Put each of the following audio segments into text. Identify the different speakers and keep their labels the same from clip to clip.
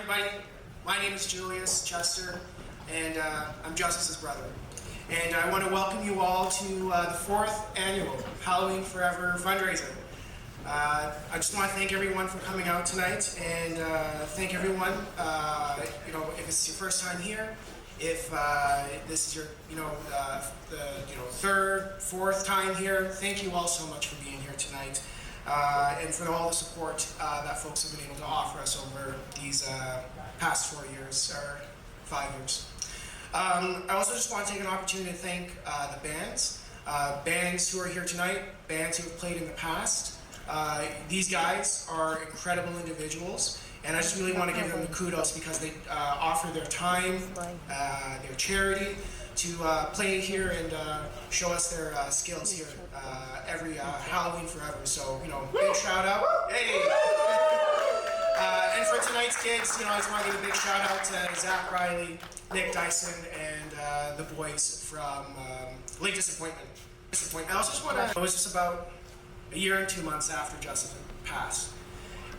Speaker 1: everybody. My name is Julius Chester, and I'm Justice's brother. And I want to welcome you all to the 4th annual Halloween Forever fundraiser. I just want to thank everyone for coming out tonight, and thank everyone. If it's your first time here, if this is your, third, fourth time here, thank you all so much for being here tonight. And for all the support that folks have been able to offer us over these past 4 years, or 5 years. I also just want to take an opportunity to thank the bands who are here tonight, bands who have played in the past. These guys are incredible individuals, and I just really want to give them the kudos because they offer their time, their charity, to play here and show us their skills here every Halloween Forever. So, big shout out. Hey! And for tonight's gigs, I just want to give a big shout out to Zach Riley, Nick Dyson, and the boys from Late Disappointment. I also just want to, it was just about a year and 2 months after Justice had passed.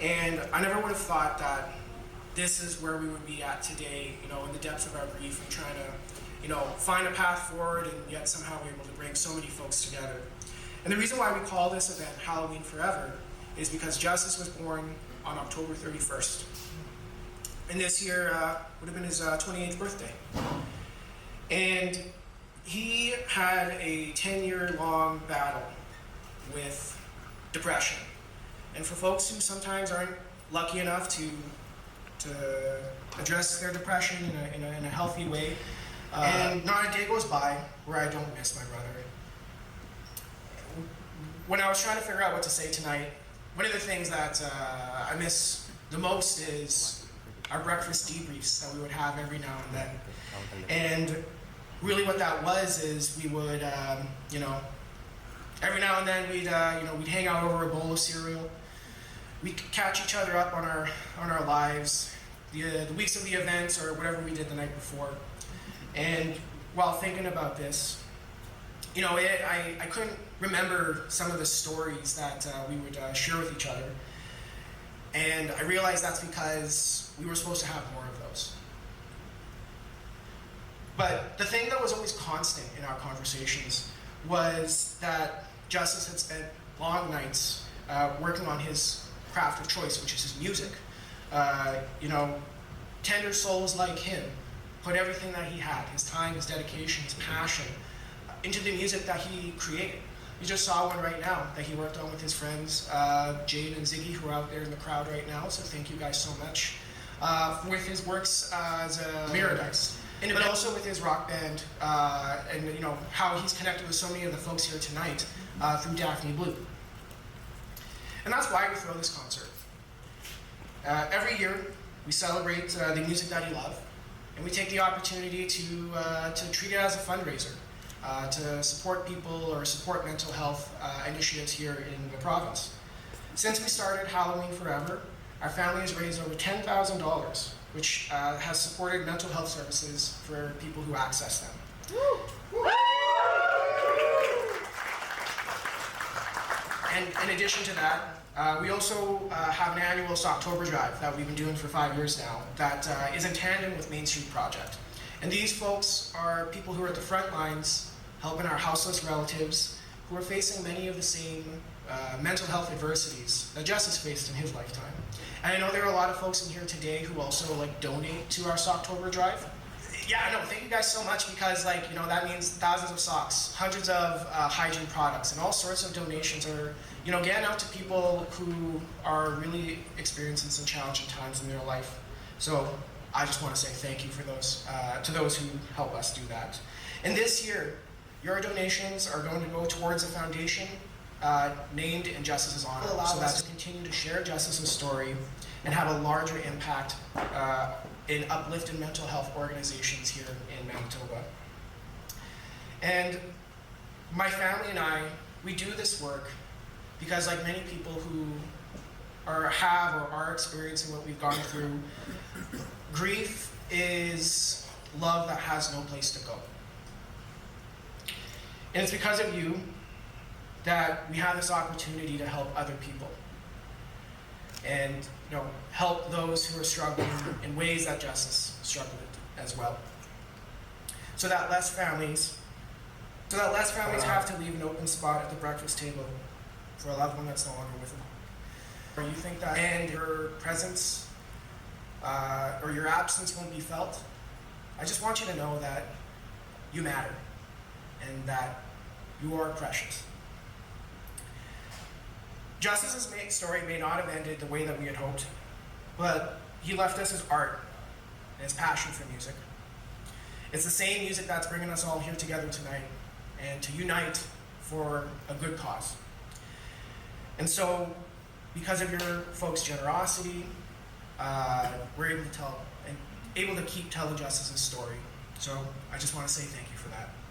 Speaker 1: And I never would have thought that this is where we would be at today, in the depths of our grief and trying to find a path forward, and yet somehow we're able to bring so many folks together. And the reason why we call this event Halloween Forever is because Justice was born on October 31st. And this year would have been his 28th birthday. And he had a 10-year-long battle with depression. And for folks who sometimes aren't lucky enough to address their depression in a healthy way, and not a day goes by where I don't miss my brother. When I was trying to figure out what to say tonight, one of the things that I miss the most is our breakfast debriefs that we would have every now and then. And really what that was is we would, every now and then we'd hang out over a bowl of cereal. We'd catch each other up on our lives, the weeks of the events or whatever we did the night before. And while thinking about this, I couldn't remember some of the stories that we would share with each other. And I realized that's because we were supposed to have more of those. But the thing that was always constant in our conversations was that Justice had spent long nights working on his craft of choice, which is his music. Tender souls like him put everything that he had, his time, his dedication, his passion, into the music that he created. You just saw one right now that he worked on with his friends, Jade and Ziggy, who are out there in the crowd right now, so thank you guys so much. With his works as a Mirror Dice, but also with his rock band, and how he's connected with so many of the folks here tonight through Daphne Bleue. And that's why we throw this concert. Every year, we celebrate the music that he loved, and we take the opportunity to treat it as a fundraiser, to support people or support mental health initiatives here in the province. Since we started Halloween Forever, our family has raised over $10,000, which has supported mental health services for people who access them. And in addition to that, we also have an annual October drive that we've been doing for 5 years now that is in tandem with Main Street Project. And these folks are people who are at the front lines helping our houseless relatives who are facing many of the same mental health adversities that Justice faced in his lifetime. And I know there are a lot of folks in here today who also donate to our October drive. Yeah, no, thank you guys so much because that means thousands of socks, hundreds of hygiene products, and all sorts of donations are getting out to people who are really experiencing some challenging times in their life. So I just want to say thank you for those to those who help us do that. And this year, your donations are going to go towards a foundation named in Justice's honor, so that to continue to share Justice's story and have a larger impact in uplifting mental health organizations here in Manitoba. And my family and I, we do this work because, like many people who have or are experiencing what we've gone through, grief is love that has no place to go. And it's because of you that we have this opportunity to help other people. and help those who are struggling in ways that justice struggled as well. So that less families have to leave an open spot at the breakfast table for a loved one that's no longer with them. Or you think that and your presence or your absence won't be felt, I just want you to know that you matter and that you are precious. Justice's story may not have ended the way that we had hoped, but he left us his art and his passion for music. It's the same music that's bringing us all here together tonight and to unite for a good cause. And so, because of your folks' generosity, we're able to keep telling Justice's story. So I just want to say thank you for that.